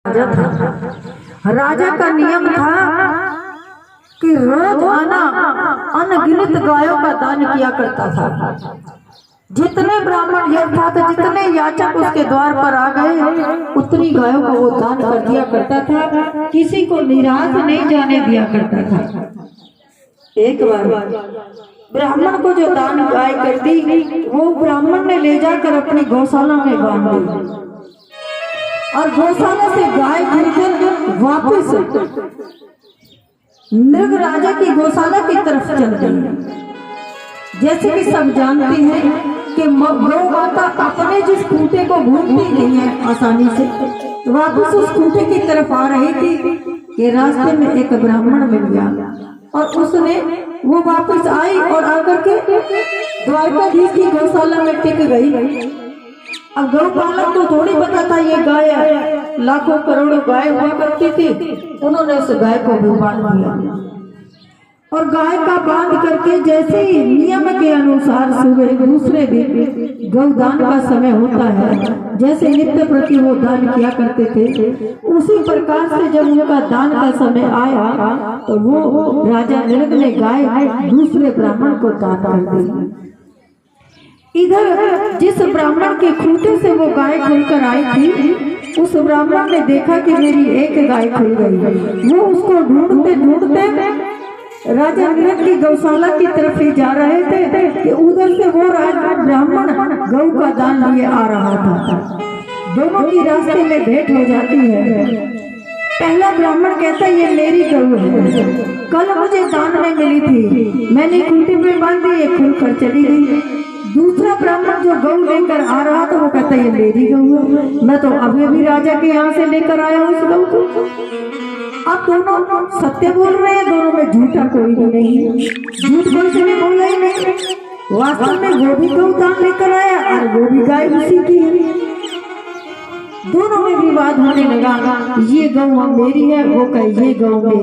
राजा था। राजा का नियम था कि रोजाना अनगिनत गायों का दान किया करता था। जितने ब्राह्मण अर्थात जितने याचक उसके द्वार पर आ गए उतनी गायों को वो दान कर दिया करता था। किसी को निराश नहीं जाने दिया करता था। एक बार ब्राह्मण को जो दान गाय कर दी वो ब्राह्मण ने ले जाकर अपनी गौशाला में बांध दी और गौशाला से गाय खरीदकर वापस मृग राजा की गौशाला की तरफ चल गई। जैसे कि सब जानते हैं कि गौ माता अपने जिस खूंटे को भूलती नहीं है आसानी से, वापस उस खूंटे की तरफ आ रही थी कि रास्ते में एक ब्राह्मण मिल गया और उसने वो वापस आई और आकर के द्वारकाधीश की गौशाला में टिक गई। अब गौपालक को थोड़ी पता था ये गाय लाखों करोड़ों गाय हुआ करती थी। उन्होंने उस गाय को भी बांध दिया और गाय का बांध करके जैसे ही नियम के अनुसार सुबह दूसरे दिन गौदान का समय होता है, जैसे नित्य प्रति वो दान किया करते थे, उसी प्रकार से जब उनका दान का समय आया तो वो राजा नृग ने गाय दूसरे ब्राह्मण को दान कर दी। इधर जिस ब्राह्मण के खूंटे से वो गाय खुलकर आई थी उस ब्राह्मण ने देखा कि मेरी एक गाय खुल गई। वो उसको ढूंढते ढूंढते राजा नृग की गौशाला की तरफ ही जा रहे थे कि उधर से वो ब्राह्मण गौ का दान लिए आ रहा था। दोनों की रास्ते में भेंट हो जाती है। पहला ब्राह्मण कहता ये मेरी गौ है, कल मुझे दान में मिली थी, मैंने खूंटे में बांध दी, ये खुल कर चली गई। दूसरा ब्राह्मण जो गौ लेकर आ रहा था वो कहता ये मेरी गौ है, मैं तो अभी राजा के यहाँ से लेकर आया हूँ इस गौ को। अब दोनों सत्य बोल रहे हैं, दोनों में झूठा कोई भी नहीं है, झूठ कोई से भी बोला ही नहीं। वास्तव में वो भी गौ दान लेकर आया और वो भी गाय उसी की है। दोनों में विवाद होने लगा, ये गौ मेरी है, वो कहे ये गौ मेरी।